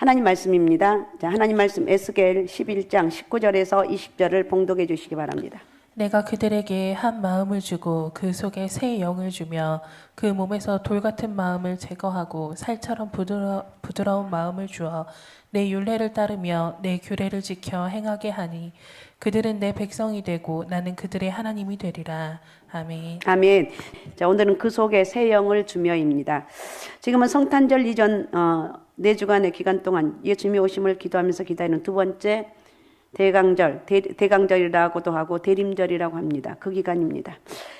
하나님 말씀입니다. 자, 하나님 말씀 에스겔 11장 19절에서 20절을 봉독해 주시기 바랍니다. 내가 그들에게 한 마음을 주고 그 속에 새 영을 주며 그 몸에서 돌 같은 마음을 제거하고 살처럼 부드러운 마음을 주어 내 율례를 따르며 내 규례를 지켜 행하게 하니 그들은 내 백성이 되고 나는 그들의 하나님이 되리라. 아멘. 아멘. 자, 오늘은 그 속에 새 영을 주며입니다. 지금은 성탄절 이전 4주간의 기간 동안 예수님의 오심을 기도하면서 기다리는 두 번째 대강절, 대강절이라고도 하고 대림절이라고 합니다. 그 기간입니다.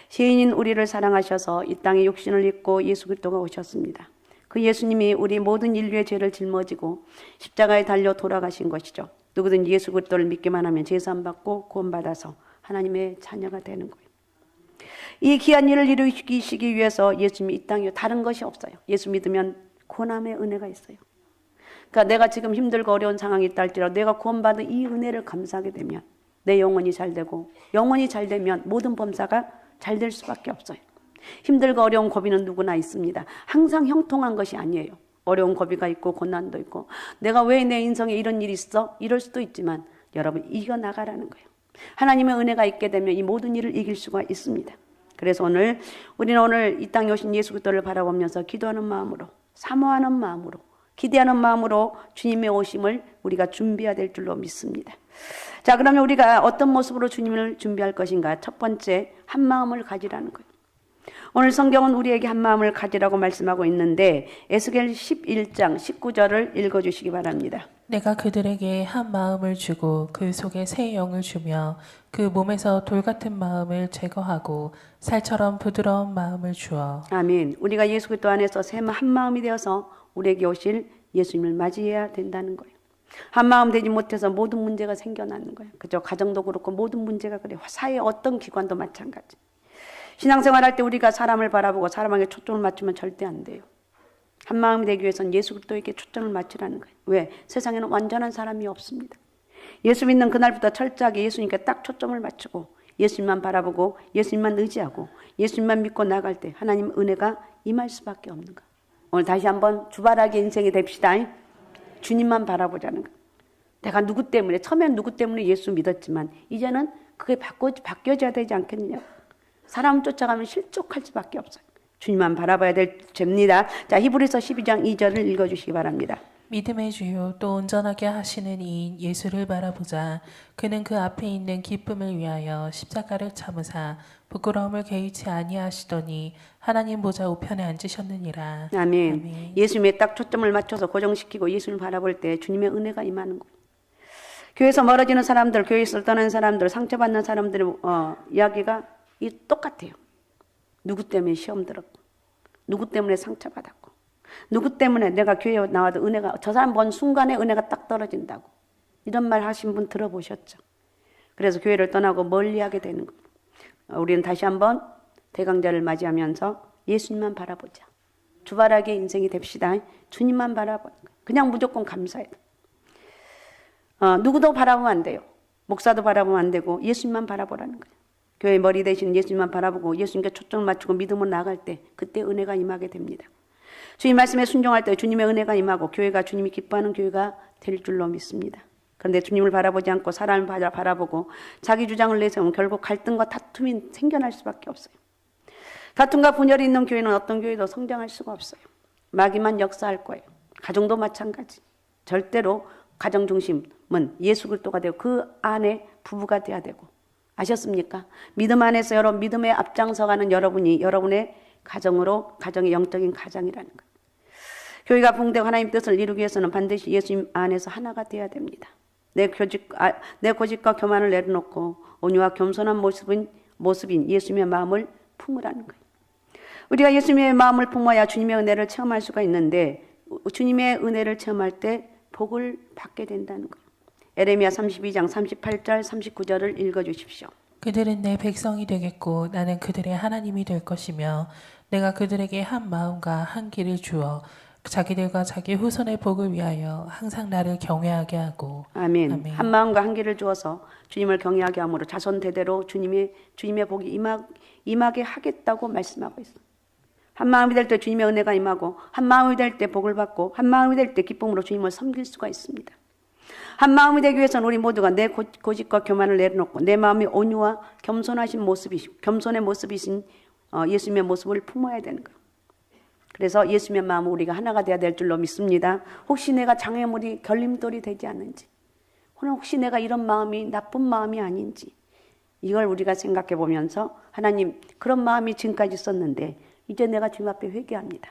시인인 우리를 사랑하셔서 이 땅에 육신을 입고 예수 그리스도가 오셨습니다. 그 예수님이 우리 모든 인류의 죄를 짊어지고 십자가에 달려 돌아가신 것이죠. 누구든 예수 그리스도를 믿기만 하면 제사함 받고 구원받아서 하나님의 자녀가 되는 거예요. 이 귀한 일을 이루시기 위해서 예수님이 이 땅에 다른 것이 없어요. 예수 믿으면 구원함의 은혜가 있어요. 그러니까 내가 지금 힘들고 어려운 상황이 있다 할지라도 내가 구원받은 이 은혜를 감사하게 되면 내 영혼이 잘 되고 영혼이 잘 되면 모든 범사가 잘 될 수밖에 없어요. 힘들고 어려운 고비는 누구나 있습니다. 항상 형통한 것이 아니에요. 어려운 고비가 있고 고난도 있고 내가 왜 내 인생에 이런 일이 있어? 이럴 수도 있지만 여러분 이겨나가라는 거예요. 하나님의 은혜가 있게 되면 이 모든 일을 이길 수가 있습니다. 그래서 우리는 오늘 이 땅에 오신 예수 그리스도를 바라보면서 기도하는 마음으로 사모하는 마음으로 기대하는 마음으로 주님의 오심을 우리가 준비해야 될 줄로 믿습니다. 자, 그러면 우리가 어떤 모습으로 주님을 준비할 것인가? 첫 번째, 한 마음을 가지라는 거예요. 오늘 성경은 우리에게 한 마음을 가지라고 말씀하고 있는데 에스겔 11장 19절을 읽어주시기 바랍니다. 내가 그들에게 한 마음을 주고 그 속에 새 영을 주며 그 몸에서 돌 같은 마음을 제거하고 살처럼 부드러운 마음을 주어. 아멘. 우리가 예수 그리스도 안에서 한 마음이 되어서 우리에게 오실 예수님을 맞이해야 된다는 거예요. 한 마음 되지 못해서 모든 문제가 생겨나는 거예요. 그죠? 가정도 그렇고 모든 문제가 그래요. 사회 어떤 기관도 마찬가지. 신앙생활 할 때 우리가 사람을 바라보고 사람에게 초점을 맞추면 절대 안 돼요. 한 마음이 되기 위해서는 예수 그리스도에게 초점을 맞추라는 거예요. 왜? 세상에는 완전한 사람이 없습니다. 예수 믿는 그날부터 철저하게 예수님께 딱 초점을 맞추고 예수님만 바라보고 예수님만 의지하고 예수님만 믿고 나갈 때 하나님 은혜가 임할 수밖에 없는 거예요. 오늘 다시 한번 주바라기 인생이 됩시다. 주님만 바라보자는 거예요. 내가 누구 때문에 처음엔 누구 때문에 예수 믿었지만 이제는 그게 바뀌어져야 되지 않겠느냐. 사람 쫓아가면 실족할 수밖에 없어요. 주님만 바라봐야 될 죄입니다. 자, 히브리서 12장 2절을 읽어주시기 바랍니다. 믿음의 주요 또 온전하게 하시는 이인 예수를 바라보자. 그는 그 앞에 있는 기쁨을 위하여 십자가를 참으사 부끄러움을 개의치 아니하시더니 하나님 보좌 우편에 앉으셨느니라. 아멘. 아멘. 예수님에 딱 초점을 맞춰서 고정시키고 예수님을 바라볼 때 주님의 은혜가 임하는 거예요. 교회에서 멀어지는 사람들, 교회에서 떠나는 사람들, 상처받는 사람들의 이야기가 똑같아요. 누구 때문에 시험 들었고 누구 때문에 상처받았고 누구 때문에 내가 교회에 나와도 은혜가 저 사람 본 순간에 은혜가 딱 떨어진다고 이런 말 하신 분 들어보셨죠? 그래서 교회를 떠나고 멀리하게 되는 거예요. 우리는 다시 한번 대강절을 맞이하면서 예수님만 바라보자. 주바라기의 인생이 됩시다. 주님만 바라보는 거예요. 그냥 무조건 감사해야 돼요. 누구도 바라보면 안 돼요. 목사도 바라보면 안 되고 예수님만 바라보라는 거예요. 교회 머리 대신 예수님만 바라보고 예수님께 초점을 맞추고 믿음으로 나갈 때 그때 은혜가 임하게 됩니다. 주님 말씀에 순종할 때 주님의 은혜가 임하고 교회가 주님이 기뻐하는 교회가 될 줄로 믿습니다. 그런데 주님을 바라보지 않고 사람을 바라보고 자기 주장을 내세우면 결국 갈등과 다툼이 생겨날 수밖에 없어요. 다툼과 분열이 있는 교회는 어떤 교회도 성장할 수가 없어요. 마귀만 역사할 거예요. 가정도 마찬가지. 절대로 가정 중심은 예수 그리스도가 되고 그 안에 부부가 돼야 되고 아셨습니까? 믿음 안에서 여러분 믿음에 앞장서가는 여러분이 여러분의 가정의 영적인 가장이라는 거예요. 교회가 부흥되고 하나님 뜻을 이루기 위해서는 반드시 예수님 안에서 하나가 되어야 됩니다. 내 고집과 교만을 내려놓고 온유와 겸손한 모습인 예수님의 마음을 품으라는 거예요. 우리가 예수님의 마음을 품어야 주님의 은혜를 체험할 수가 있는데 주님의 은혜를 체험할 때 복을 받게 된다는 거예요. 에레미야 32장 38절 39절을 읽어주십시오. 그들은 내 백성이 되겠고 나는 그들의 하나님이 될 것이며 내가 그들에게 한 마음과 한 길을 주어 자기들과 자기 후손의 복을 위하여 항상 나를 경외하게 하고. 아멘. 아멘. 한 마음과 한 길을 주어서 주님을 경외하게 함으로 자손 대대로 주님의 복이 임하게 하겠다고 말씀하고 있습니다. 한 마음이 될 때 주님의 은혜가 임하고 한 마음이 될 때 복을 받고 한 마음이 될 때 기쁨으로 주님을 섬길 수가 있습니다. 한 마음이 되기 위해서는 우리 모두가 내 고집과 교만을 내려놓고 내 마음이 온유와 겸손하신 모습이시고 겸손의 모습이신 예수님의 모습을 품어야 되는 거예요. 그래서 예수님의 마음은 우리가 하나가 되어야 될 줄로 믿습니다. 혹시 내가 장애물이 결림돌이 되지 않는지, 혹시 내가 이런 마음이 나쁜 마음이 아닌지, 이걸 우리가 생각해 보면서 하나님, 그런 마음이 지금까지 있었는데 이제 내가 주님 앞에 회개합니다.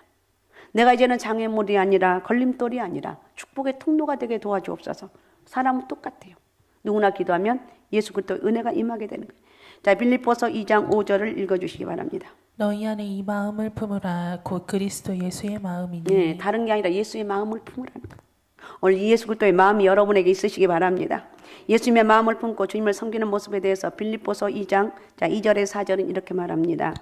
내가 이제는 장애물이 아니라 걸림돌이 아니라 축복의 통로가 되게 도와주옵소서. 사람은 똑같아요. 누구나 기도하면 예수 그리스도의 은혜가 임하게 되는 거예요. 자, 빌립보서 2장 5절을 읽어주시기 바랍니다. 너희 안에 이 마음을 품으라. 곧 그리스도 예수의 마음이니. 네, 다른 게 아니라 예수의 마음을 품으라는 거예요. 오늘 예수 그리스도의 마음이 여러분에게 있으시기 바랍니다. 예수님의 마음을 품고 주님을 섬기는 모습에 대해서 빌립보서 2장 2절에 4절은 이렇게 말합니다.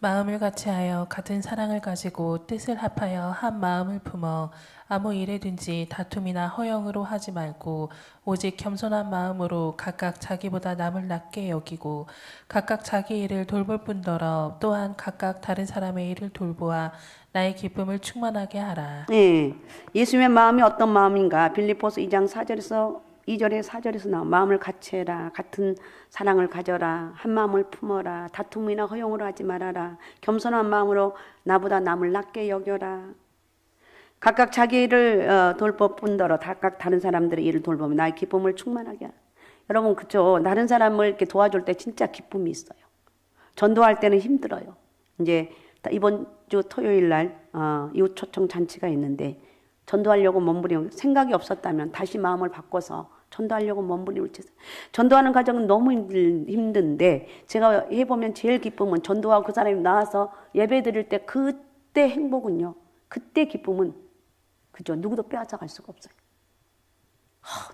마음을 같이하여 같은 사랑을 가지고 뜻을 합하여 한 마음을 품어 아무 일에든지 다툼이나 허영으로 하지 말고 오직 겸손한 마음으로 각각 자기보다 남을 낮게 여기고 각각 자기 일을 돌볼 뿐더러 또한 각각 다른 사람의 일을 돌보아 나의 기쁨을 충만하게 하라. 네, 예수님의 마음이 어떤 마음인가? 빌립보서 2장 2절에 4절에서 나와 마음을 같이 해라. 같은 사랑을 가져라. 한 마음을 품어라. 다툼이나 허용으로 하지 말아라. 겸손한 마음으로 나보다 남을 낮게 여겨라. 각각 자기 일을 돌볼 뿐더러 각각 다른 사람들의 일을 돌보면 나의 기쁨을 충만하게 하라. 여러분 그죠? 다른 사람을 이렇게 도와줄 때 진짜 기쁨이 있어요. 전도할 때는 힘들어요. 이제 이번 주 토요일 날 이웃 초청 잔치가 있는데 전도하려고 몸부림 생각이 없었다면 다시 마음을 바꿔서 전도하려고 몸부림을 쳤어요. 전도하는 과정은 너무 힘든데 제가 해보면 제일 기쁨은 전도하고 그 사람이 나와서 예배 드릴 때 그때 행복은요. 그때 기쁨은 그죠? 누구도 빼앗아갈 수가 없어요.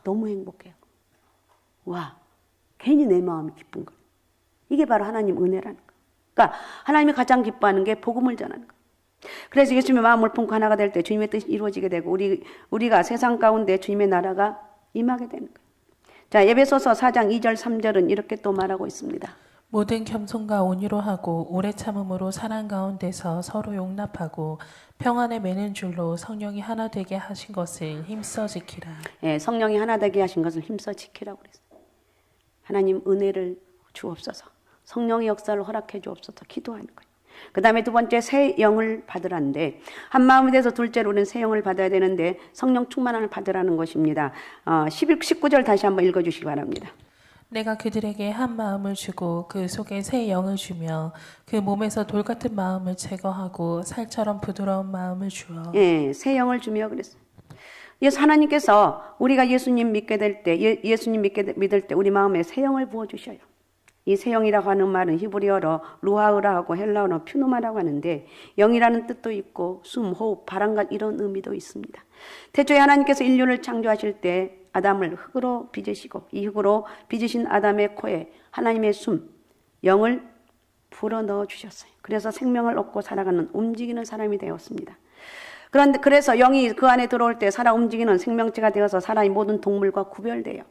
너무 행복해요. 와, 괜히 내 마음이 기쁜 거예요. 이게 바로 하나님 은혜라는 거예요. 그러니까 하나님이 가장 기뻐하는 게 복음을 전하는 거예요. 그래서 예수님의 마음을 품고 하나가 될 때 주님의 뜻이 이루어지게 되고 우리가 세상 가운데 주님의 나라가 임하게 되는 거예요. 자, 에베소서 4장 2절 3절은 이렇게 또 말하고 있습니다. 모든 겸손과 온유로 하고 오래 참음으로 사랑 가운데서 서로 용납하고 평안에 매는 줄로 성령이 하나 되게 하신 것을 힘써 지키라. 예, 성령이 하나 되게 하신 것을 힘써 지키라고 그랬어요. 하나님 은혜를 주옵소서. 성령의 역사를 허락해 주옵소서 기도하는 거예요. 그 다음에 두 번째 새 영을 받으라는데 한 마음이 돼서 둘째로 우리는 새 영을 받아야 되는데 성령 충만함을 받으라는 것입니다. 19절 다시 한번 읽어주시기 바랍니다. 내가 그들에게 한 마음을 주고 그 속에 새 영을 주며 그 몸에서 돌 같은 마음을 제거하고 살처럼 부드러운 마음을 주어. 예, 새 영을 주며 그랬어요. 예수 하나님께서 우리가 예수님 믿게 될 때 예수님 믿을 때 우리 마음에 새 영을 부어 주셔요. 이 새 영이라고 하는 말은 히브리어로 루하우라하고 헬라어로 퓨노마라고 하는데 영이라는 뜻도 있고 숨, 호흡, 바람과 이런 의미도 있습니다. 태초에 하나님께서 인류를 창조하실 때 아담을 흙으로 빚으시고 이 흙으로 빚으신 아담의 코에 하나님의 숨, 영을 불어넣어 주셨어요. 그래서 생명을 얻고 살아가는 움직이는 사람이 되었습니다. 그런데 그래서 영이 그 안에 들어올 때 살아 움직이는 생명체가 되어서 사람이 모든 동물과 구별돼요.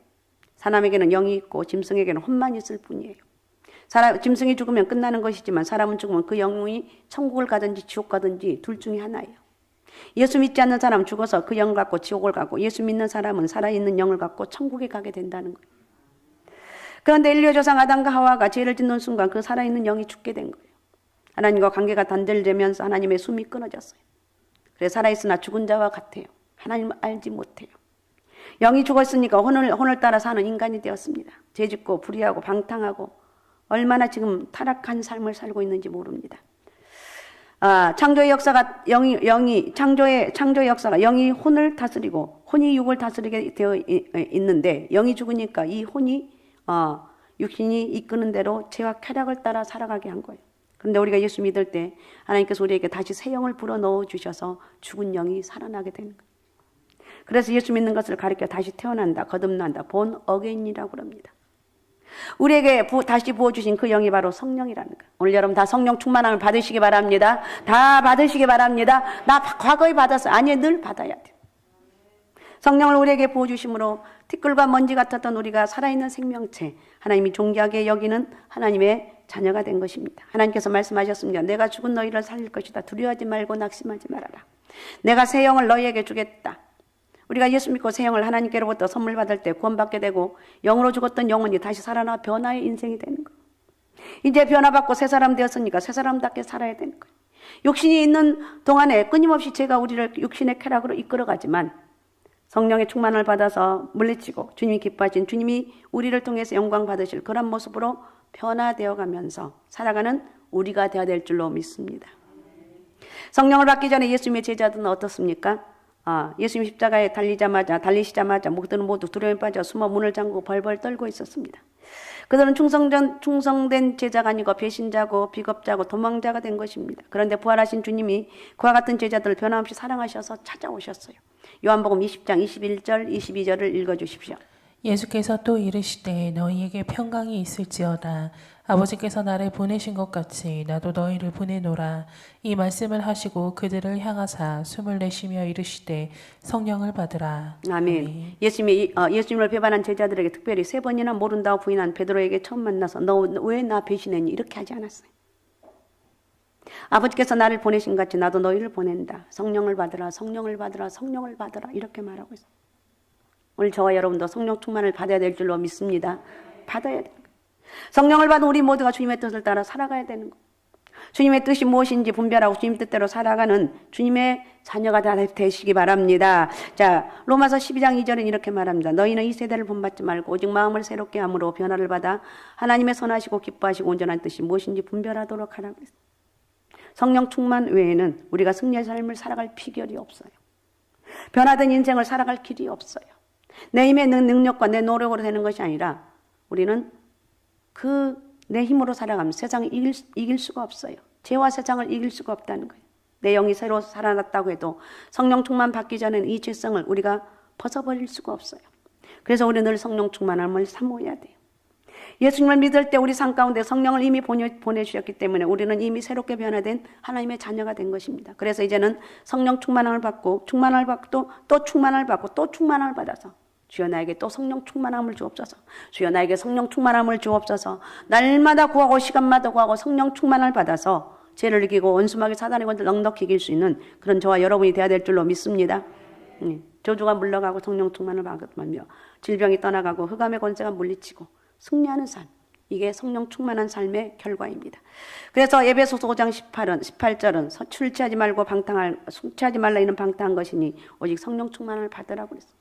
사람에게는 영이 있고 짐승에게는 혼만 있을 뿐이에요. 짐승이 죽으면 끝나는 것이지만 사람은 죽으면 그 영이 천국을 가든지 지옥 가든지 둘 중에 하나예요. 예수 믿지 않는 사람은 죽어서 그 영 갖고 지옥을 가고 예수 믿는 사람은 살아있는 영을 갖고 천국에 가게 된다는 거예요. 그런데 인류의 조상 아담과 하와가 죄를 짓는 순간 그 살아있는 영이 죽게 된 거예요. 하나님과 관계가 단절되면서 하나님의 숨이 끊어졌어요. 그래서 살아있으나 죽은 자와 같아요. 하나님을 알지 못해요. 영이 죽었으니까 혼을 따라 사는 인간이 되었습니다. 죄짓고 불의하고 방탕하고 얼마나 지금 타락한 삶을 살고 있는지 모릅니다. 창조의 역사가 창조의 역사가 영이 혼을 다스리고 혼이 육을 다스리게 되어 있는데 영이 죽으니까 이 혼이 육신이 이끄는 대로 죄와 쾌락을 따라 살아가게 한 거예요. 그런데 우리가 예수 믿을 때 하나님께서 우리에게 다시 새 영을 불어넣어 주셔서 죽은 영이 살아나게 되는 거예요. 그래서 예수 믿는 것을 가리켜 다시 태어난다, 거듭난다, 본 어게인이라고 합니다. 우리에게 다시 부어주신 그 영이 바로 성령이라는 거예요. 오늘 여러분 다 성령 충만함을 받으시기 바랍니다. 다 받으시기 바랍니다. 나 과거에 받았어요. 아니에요. 늘 받아야 돼요. 성령을 우리에게 부어주심으로 티끌과 먼지 같았던 우리가 살아있는 생명체, 하나님이 존귀하게 여기는 하나님의 자녀가 된 것입니다. 하나님께서 말씀하셨습니다. 내가 죽은 너희를 살릴 것이다. 두려워하지 말고 낙심하지 말아라. 내가 새 영을 너희에게 주겠다. 우리가 예수 믿고 새 영을 하나님께로부터 선물 받을 때 구원받게 되고 영으로 죽었던 영혼이 다시 살아나 변화의 인생이 되는 거예요. 이제 변화받고 새 사람 되었으니까 새 사람답게 살아야 되는 거예요. 육신이 있는 동안에 끊임없이 죄가 우리를 육신의 쾌락으로 이끌어가지만 성령의 충만을 받아서 물리치고 주님이 기뻐하신 주님이 우리를 통해서 영광 받으실 그런 모습으로 변화되어 가면서 살아가는 우리가 되어야 될 줄로 믿습니다. 성령을 받기 전에 예수님의 제자들은 어떻습니까? 예수님 십자가에 달리시자마자 모두는 모두 두려움에 빠져 숨어 문을 잠그고 벌벌 떨고 있었습니다. 그들은 충성된 제자가 아니고 배신자고 비겁자고 도망자가 된 것입니다. 그런데 부활하신 주님이 그와 같은 제자들을 변함없이 사랑하셔서 찾아오셨어요. 요한복음 20장 21절 22절을 읽어주십시오. 예수께서 또 이르시되 너희에게 평강이 있을지어다. 아버지께서 나를 보내신 것 같이 나도 너희를 보내노라. 이 말씀을 하시고 그들을 향하사 숨을 내쉬며 이르시되 성령을 받으라. 아멘. 예수님을 배반한 제자들에게 특별히 3번이나 모른다고 부인한 베드로에게 처음 만나서 너 왜 나 배신했니? 이렇게 하지 않았어요. 아버지께서 나를 보내신 것 같이 나도 너희를 보낸다. 성령을 받으라. 성령을 받으라. 성령을 받으라. 이렇게 말하고 있어요. 오늘 저와 여러분도 성령 충만을 받아야 될 줄로 믿습니다. 받아야 돼요. 성령을 받은 우리 모두가 주님의 뜻을 따라 살아가야 되는 것. 주님의 뜻이 무엇인지 분별하고 주님 뜻대로 살아가는 주님의 자녀가 다 되시기 바랍니다. 자, 로마서 12장 2절은 이렇게 말합니다. 너희는 이 세대를 본받지 말고 오직 마음을 새롭게 함으로 변화를 받아 하나님의 선하시고 기뻐하시고 온전한 뜻이 무엇인지 분별하도록 하라고 했습니다. 성령 충만 외에는 우리가 승리의 삶을 살아갈 비결이 없어요. 변화된 인생을 살아갈 길이 없어요. 내 힘의 능력과 내 노력으로 되는 것이 아니라 우리는 내 힘으로 살아가면서 세상을 이길 수가 없어요. 죄와 세상을 이길 수가 없다는 거예요. 내 영이 새로 살아났다고 해도 성령 충만 받기 전에는 이 죄성을 우리가 벗어버릴 수가 없어요. 그래서 우리는 늘 성령 충만함을 사모해야 돼요. 예수님을 믿을 때 우리 삶 가운데 성령을 이미 보내주셨기 때문에 우리는 이미 새롭게 변화된 하나님의 자녀가 된 것입니다. 그래서 이제는 성령 충만함을 받고 충만함을 받고 또 충만함을 받고 또 충만함을 받아서 주여 나에게 또 성령 충만함을 주옵소서. 주여 나에게 성령 충만함을 주옵소서. 날마다 구하고 시간마다 구하고 성령 충만함을 받아서 죄를 이기고 원수마귀 사단의 권세를 넉넉히 이길 수 있는 그런 저와 여러분이 되어야 될 줄로 믿습니다. 저주가 물러가고 성령 충만을 받으며 질병이 떠나가고 흑암의 권세가 물리치고 승리하는 삶. 이게 성령 충만한 삶의 결과입니다. 그래서 에베소서 5장 18절은 술취하지 말고 술취하지 말라 이는 방탕한 것이니 오직 성령 충만을 받으라고 그랬어요.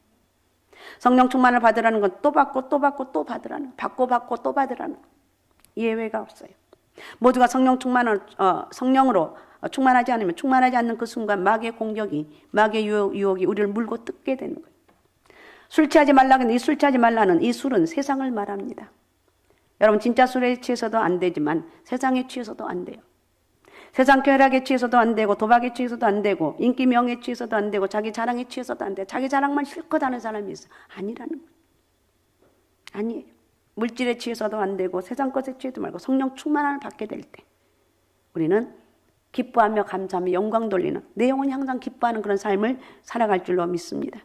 성령 충만을 받으라는 건 또 받고 또 받고 또 받으라는 받고 또 받으라는 예외가 없어요. 모두가 성령으로 충만하지 않으면 충만하지 않는 그 순간 마귀의 공격이 마귀의 유혹이 우리를 물고 뜯게 되는 거예요. 술 취하지 말라는 이 술 취하지 말라는 이 술은 세상을 말합니다. 여러분 진짜 술에 취해서도 안 되지만 세상에 취해서도 안 돼요. 세상 쾌락에 취해서도 안 되고 도박에 취해서도 안 되고 인기 명예에 취해서도 안 되고 자기 자랑에 취해서도 안 돼요. 자기 자랑만 실컷 하는 사람이 있어요. 아니라는 거예요. 아니에요. 물질에 취해서도 안 되고 세상 것에 취해도 말고 성령 충만함을 받게 될 때 우리는 기뻐하며 감사하며 영광 돌리는 내 영혼이 항상 기뻐하는 그런 삶을 살아갈 줄로 믿습니다.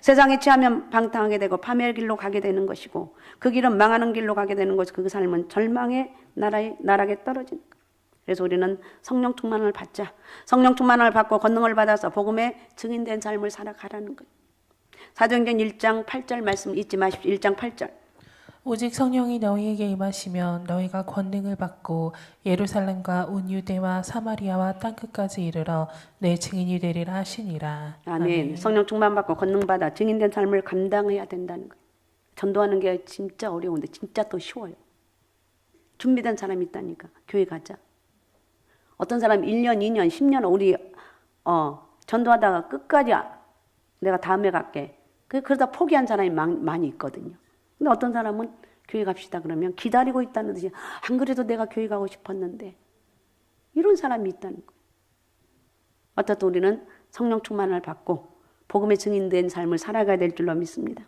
세상에 취하면 방탕하게 되고 파멸의 길로 가게 되는 것이고 그 길은 망하는 길로 가게 되는 것이고 그 삶은 절망의 나락에 떨어지는 거예요. 그래서 우리는 성령 충만을 받자. 성령 충만을 받고 권능을 받아서 복음의 증인된 삶을 살아가라는 거예요. 사도행전 1장 8절 말씀 잊지 마십시오. 1장 8절. 오직 성령이 너희에게 임하시면 너희가 권능을 받고 예루살렘과 온 유대와 사마리아와 땅끝까지 이르러 내 증인이 되리라 하시니라. 아멘. 성령 충만 받고 권능 받아 증인된 삶을 감당해야 된다는 거예요. 전도하는 게 진짜 어려운데 진짜 더 쉬워요. 준비된 사람이 있다니까. 교회 가자. 어떤 사람 1년, 2년, 10년 우리 전도하다가 끝까지 내가 다음에 갈게. 그러다 포기한 사람이 많이 있거든요. 근데 어떤 사람은 교회 갑시다 그러면 기다리고 있다는 듯이 안 그래도 내가 교회 가고 싶었는데 이런 사람이 있다는 거예요. 어쨌든 우리는 성령 충만을 받고 복음의 증인된 삶을 살아가야 될 줄로 믿습니다.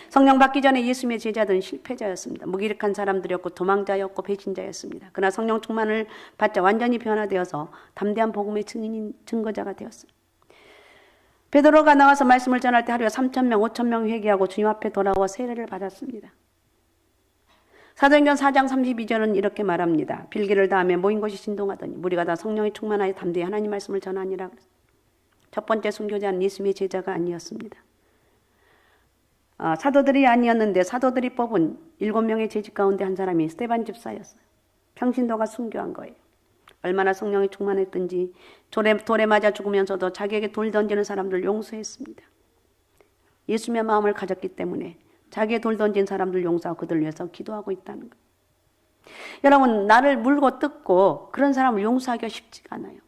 성령 받기 전에 예수님의 제자들은 실패자였습니다. 무기력한 사람들이었고 도망자였고 배신자였습니다. 그러나 성령 충만을 받자 완전히 변화되어서 담대한 복음의 증거자가 되었습니다. 베드로가 나와서 말씀을 전할 때 하루에 3,000명, 5,000명 회개하고 주님 앞에 돌아와 세례를 받았습니다. 사도행전 4장 32절은 이렇게 말합니다. 빌기를 다하며 모인 곳이 진동하더니 무리가 다 성령이 충만하여 담대히 하나님 말씀을 전하니라. 첫 번째 순교자는 예수님의 제자가 아니었습니다. 사도들이 아니었는데 사도들이 뽑은 7명의 제자 가운데 한 사람이 스데반 집사였어요. 평신도가 순교한 거예요. 얼마나 성령이 충만했든지 돌에 맞아 죽으면서도 자기에게 돌 던지는 사람들 용서했습니다. 예수님의 마음을 가졌기 때문에 자기의 돌 던진 사람들 용서하고 그들 위해서 기도하고 있다는 거예요. 여러분, 나를 물고 뜯고 그런 사람을 용서하기가 쉽지가 않아요.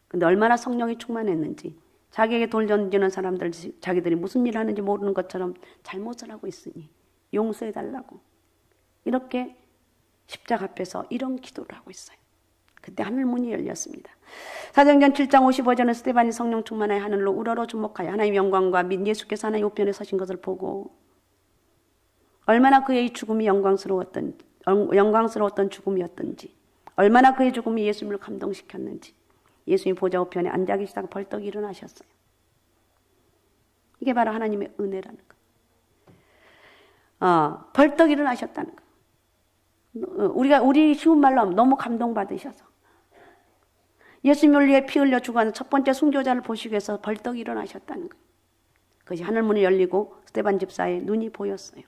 근데 얼마나 성령이 충만했는지 자기에게 돌 던지는 사람들 자기들이 무슨 일을 하는지 모르는 것처럼 잘못을 하고 있으니 용서해달라고 이렇게 십자가 앞에서 이런 기도를 하고 있어요. 그때 하늘 문이 열렸습니다. 사도행전 7장 55절은 스데반이 성령 충만하여 하늘로 우러러 주목하여 하나님의 영광과 및 예수께서 하나님 우편에 서신 것을 보고 얼마나 그의 죽음이 영광스러웠던 죽음이었던지 얼마나 그의 죽음이 예수님을 감동시켰는지 예수님 보좌 우편에 앉아 계시다가 벌떡 일어나셨어요. 이게 바로 하나님의 은혜라는 거. 벌떡 일어나셨다는 거. 우리 쉬운 말로 하면 너무 감동받으셔서 예수님을 위해 피 흘려 죽어가는 첫 번째 순교자를 보시기 위해서 벌떡 일어나셨다는 거예요. 그것이 하늘문이 열리고 스데반 집사의 눈이 보였어요.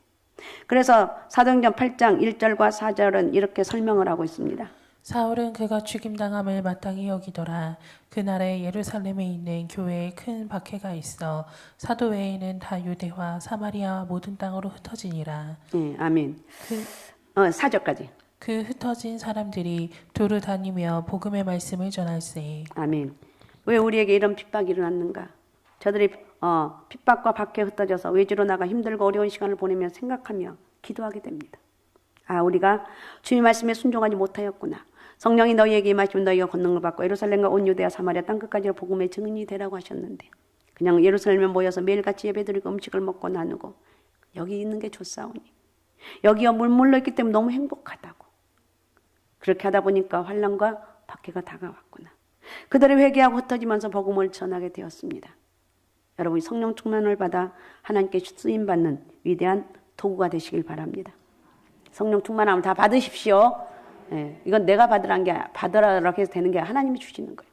그래서 사도행전 8장 1절과 4절은 이렇게 설명을 하고 있습니다. 사울은 그가 죽임당함을 마땅히 여기더라. 그날에 예루살렘에 있는 교회에 큰 박해가 있어 사도 외에는 다 유대와 사마리아 모든 땅으로 흩어지니라. 네, 아멘. 4절까지. 그 흩어진 사람들이 두루 다니며 복음의 말씀을 전할세. 아멘. 왜 우리에게 이런 핍박이 일어났는가? 저들이 핍박과 박해에 흩어져서 외지로 나가 힘들고 어려운 시간을 보내며 생각하며 기도하게 됩니다. 우리가 주의 말씀에 순종하지 못하였구나. 성령이 너희에게 임하시면 너희가 권능을 받고 예루살렘과 온 유대와 사마리아 땅끝까지 복음의 증인이 되라고 하셨는데 그냥 예루살렘에 모여서 매일같이 예배드리고 음식을 먹고 나누고 여기 있는 게 좋사오니 여기가 물물러 있기 때문에 너무 행복하다고 그렇게 하다 보니까 환난과 박해가 다가왔구나. 그들이 회개하고 흩어지면서 복음을 전하게 되었습니다. 여러분이 성령 충만을 받아 하나님께 쓰임받는 위대한 도구가 되시길 바랍니다. 성령 충만함을 다 받으십시오. 예, 이건 내가 받으라는 게 받으라고 해서 되는 게 하나님이 주시는 거예요.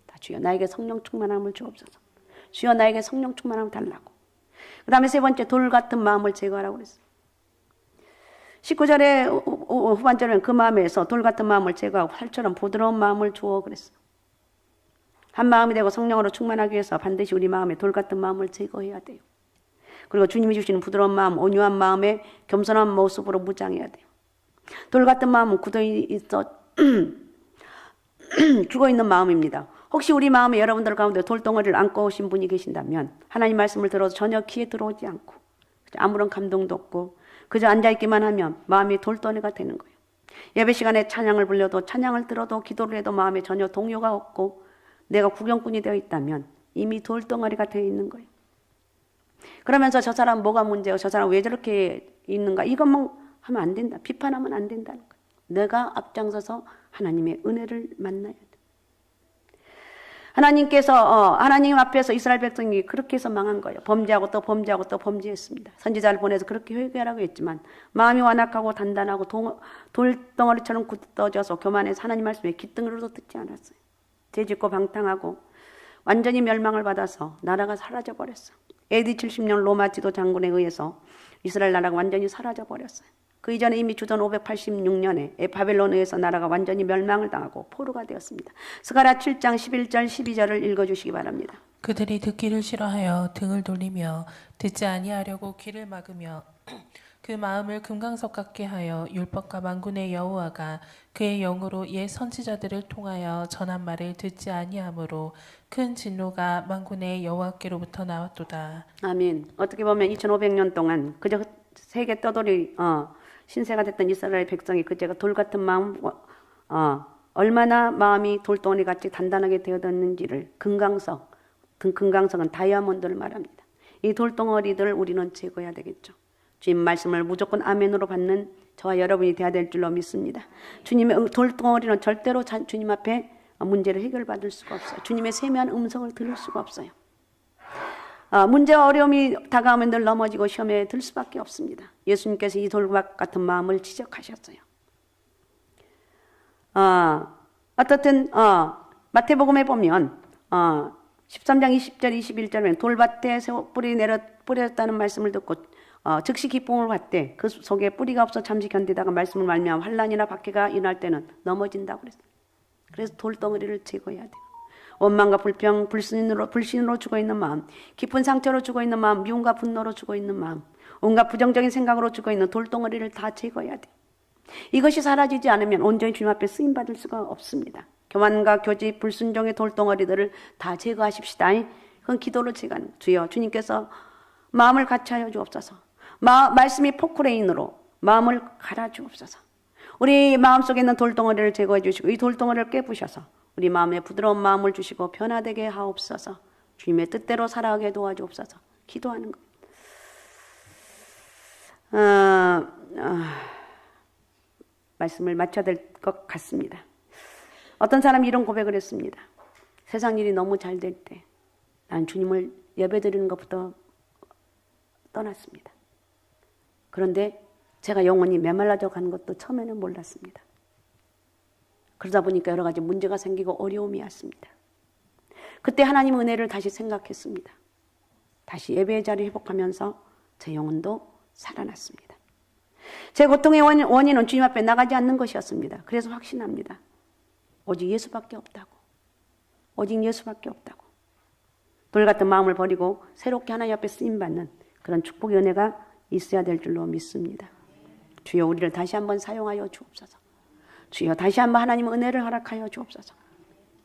다 주여 나에게 성령 충만함을 주옵소서. 주여 나에게 성령 충만함을 달라고. 그 다음에 세 번째 돌 같은 마음을 제거하라고 그랬어요. 19절의 후반절은 그 마음에서 돌 같은 마음을 제거하고 활처럼 부드러운 마음을 주어 그랬어요. 한 마음이 되고 성령으로 충만하기 위해서 반드시 우리 마음에 돌 같은 마음을 제거해야 돼요. 그리고 주님이 주시는 부드러운 마음, 온유한 마음에 겸손한 모습으로 무장해야 돼요. 돌 같은 마음은 죽어있는 마음입니다. 혹시 우리 마음에 여러분들 가운데 돌덩어리를 안고 오신 분이 계신다면 하나님 말씀을 들어도 전혀 귀에 들어오지 않고 아무런 감동도 없고 그저 앉아있기만 하면 마음이 돌덩어리가 되는 거예요. 예배 시간에 찬양을 불려도 찬양을 들어도 기도를 해도 마음에 전혀 동요가 없고 내가 구경꾼이 되어 있다면 이미 돌덩어리가 되어 있는 거예요. 그러면서 저 사람 뭐가 문제고 저 사람 왜 저렇게 있는가 이것만 하면 안 된다. 비판하면 안 된다는 거예요. 내가 앞장서서 하나님의 은혜를 만나야 돼. 하나님 앞에서 이스라엘 백성이 그렇게 해서 망한 거예요. 범죄하고 또 범죄하고 또 범죄했습니다. 선지자를 보내서 그렇게 회개하라고 했지만 마음이 완악하고 단단하고 돌덩어리처럼 굳어져서 교만해서 하나님 말씀에 귓등으로도 듣지 않았어요. 죄짓고 방탕하고 완전히 멸망을 받아서 나라가 사라져 버렸어. AD 70년 로마 지도 장군에 의해서 이스라엘 나라가 완전히 사라져 버렸어요. 그 이전에 이미 주전 586년에 바벨론에 의해서 나라가 완전히 멸망을 당하고 포로가 되었습니다. 스가랴 7장 11절 12절을 읽어주시기 바랍니다. 그들이 듣기를 싫어하여 등을 돌리며 듣지 아니하려고 귀를 막으며 그 마음을 금강석 같게 하여 율법과 만군의 여호와가 그의 영으로 옛 선지자들을 통하여 전한 말을 듣지 아니하므로 큰 진노가 만군의 여호와께로부터 나왔도다. 아멘. 어떻게 보면 2500년 동안 그저 세계 떠돌이 신세가 됐던 이스라엘 백성이 그제가 돌 같은 마음 얼마나 마음이 돌덩어리 같이 단단하게 되어졌는지를 금강석은 다이아몬드를 말합니다. 이 돌덩어리들을 우리는 제거해야 되겠죠. 주님 말씀을 무조건 아멘으로 받는 저와 여러분이 되어야 될 줄로 믿습니다. 주님의 돌덩어리는 절대로 주님 앞에 문제를 해결받을 수가 없어요. 주님의 세미한 음성을 들을 수가 없어요. 문제와 어려움이 다가오면 늘 넘어지고 시험에 들 수밖에 없습니다. 예수님께서 이 돌박 같은 마음을 지적하셨어요. 어떻든 마태복음에 보면 13장 20절 21절에 돌밭에 뿌리 뿌렸다는 말씀을 듣고 즉시 기쁨을 받되 그 속에 뿌리가 없어 잠시 견디다가 말씀을 말미암아 환난이나 박해가 일어날 때는 넘어진다고 그랬어요. 그래서 돌덩어리를 제거해야 돼요. 원망과 불평, 불신으로 죽어있는 마음, 깊은 상처로 죽어있는 마음, 미움과 분노로 죽어있는 마음, 온갖 부정적인 생각으로 죽어있는 돌덩어리를 다 제거해야 돼요. 이것이 사라지지 않으면 온전히 주님 앞에 쓰임받을 수가 없습니다. 교만과 교지, 불순종의 돌덩어리들을 다 제거하십시다. 그건 기도로 제거하는 주여 주님께서 마음을 같이하여 주옵소서. 말씀이 포크레인으로 마음을 갈아 주옵소서. 우리 마음속에 있는 돌덩어리를 제거해 주시고 이 돌덩어리를 깨부셔서 우리 마음에 부드러운 마음을 주시고 변화되게 하옵소서. 주님의 뜻대로 살아가게 도와주옵소서. 기도하는 것. 말씀을 마쳐야 될 것 같습니다. 어떤 사람이 이런 고백을 했습니다. 세상 일이 너무 잘 될 때 난 주님을 예배드리는 것부터 떠났습니다. 그런데 제가 영혼이 메말라져 가는 것도 처음에는 몰랐습니다. 그러다 보니까 여러 가지 문제가 생기고 어려움이 왔습니다. 그때 하나님의 은혜를 다시 생각했습니다. 다시 예배의 자리를 회복하면서 제 영혼도 살아났습니다. 제 고통의 원인은 주님 앞에 나가지 않는 것이었습니다. 그래서 확신합니다. 오직 예수밖에 없다고. 오직 예수밖에 없다고. 돌 같은 마음을 버리고 새롭게 하나님 앞에 쓰임받는 그런 축복의 은혜가 있어야 될 줄로 믿습니다. 주여 우리를 다시 한번 사용하여 주옵소서. 주여 다시 한번 하나님의 은혜를 허락하여 주옵소서.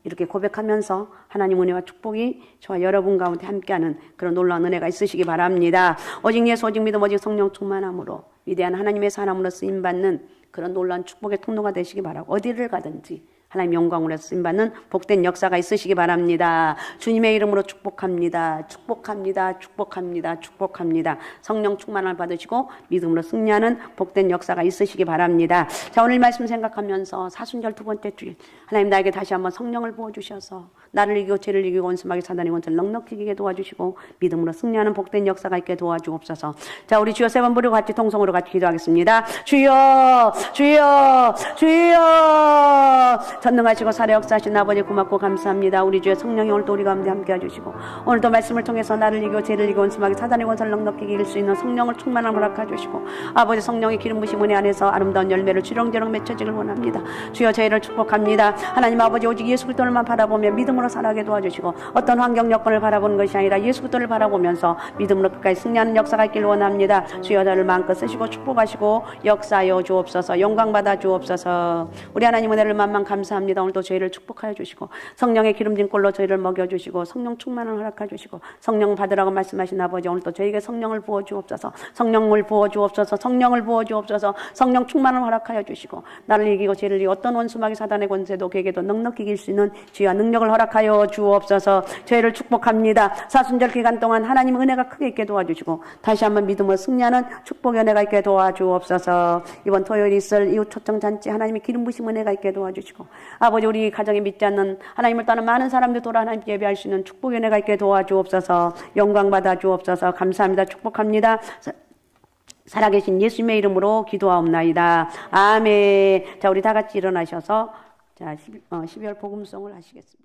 이렇게 고백하면서 하나님 은혜와 축복이 저와 여러분 가운데 함께하는 그런 놀라운 은혜가 있으시기 바랍니다. 오직 예수, 오직 믿음, 오직 성령 충만함으로 위대한 하나님의 사람으로 쓰임받는 그런 놀라운 축복의 통로가 되시기 바라고 어디를 가든지 하나님 영광으로 쓰임받는 복된 역사가 있으시기 바랍니다. 주님의 이름으로 축복합니다. 축복합니다. 축복합니다. 축복합니다. 성령 충만을 받으시고 믿음으로 승리하는 복된 역사가 있으시기 바랍니다. 자, 오늘 말씀 생각하면서 사순절 두 번째 주일 하나님 나에게 다시 한번 성령을 부어주셔서 나를 이기고 죄를 이기고 원수마귀 사단의 권세를 넉넉히 이기게 도와주시고 믿음으로 승리하는 복된 역사가 있게 도와주옵소서. 자, 우리 주여 세 번 부르고 같이 통성으로 같이 기도하겠습니다. 주여 주여 주여 전능하시고 살아 역사하신 아버지 고맙고 감사합니다. 우리 주의 성령이 오늘도 우리 가운데 함께 해주시고 오늘도 말씀을 통해서 나를 이기고 죄를 이기고 원수마귀 사단의 권세를 넉넉히 이길 수 있는 성령을 충만한 허락해 주시고 아버지 성령의 기름 부심 은혜 안에서 아름다운 열매를 주렁주렁 맺혀지길 원합니다. 주여 저희를 축복합니다. 하나님 아버지 오직 예수 그리스도를만 바라보며 믿음으로 살아가게 도와주시고 어떤 환경 여건을 바라보는 것이 아니라 예수 그리스도를 바라보면서 믿음으로 끝까지 승리하는 역사가 있길 원합니다. 주여 저를 마음껏 쓰시고 축복하시고 역사하여 주옵소서. 영광 받아 주옵소서. 우리 하나님 은혜를 만만 감사합니다. 오늘도 저희를 축복하여 주시고 성령의 기름진 꼴로 저희를 먹여주시고 성령 충만을 허락해 주시고 성령 받으라고 말씀하신 아버지 오늘도 저에게 성령을 부어 주옵소서. 성령을 부어 주옵소서. 성령을 부어 주옵소서. 성령 충만을 허락하여 주시고 나를 이기고 죄를 이기고 어떤 원수마귀 사단의 권세도 그에게도 넉넉히 이길 수 있는 지혜와 능력을 허락하여 주옵소서. 저희를 축복합니다. 사순절 기간 동안 하나님 은혜가 크게 있게 도와주시고 다시 한번 믿음으로 승리하는 축복의 은혜가 있게 도와주옵소서. 이번 토요일 있을 이웃 초청 잔치 하나님의 기름 부심 은혜가 있게 도와주시고 아버지 우리 가정에 믿지 않는 하나님을 떠난 많은 사람들 돌아 하나님 예배할 수 있는 축복의 은혜가 있게 도와주옵소서. 영광 받아 주옵소서. 감사합니다. 축복합니다. 살아계신 예수님의 이름으로 기도하옵나이다. 아멘. 자, 우리 다 같이 일어나셔서 자 12월 복음송을 하시겠습니다.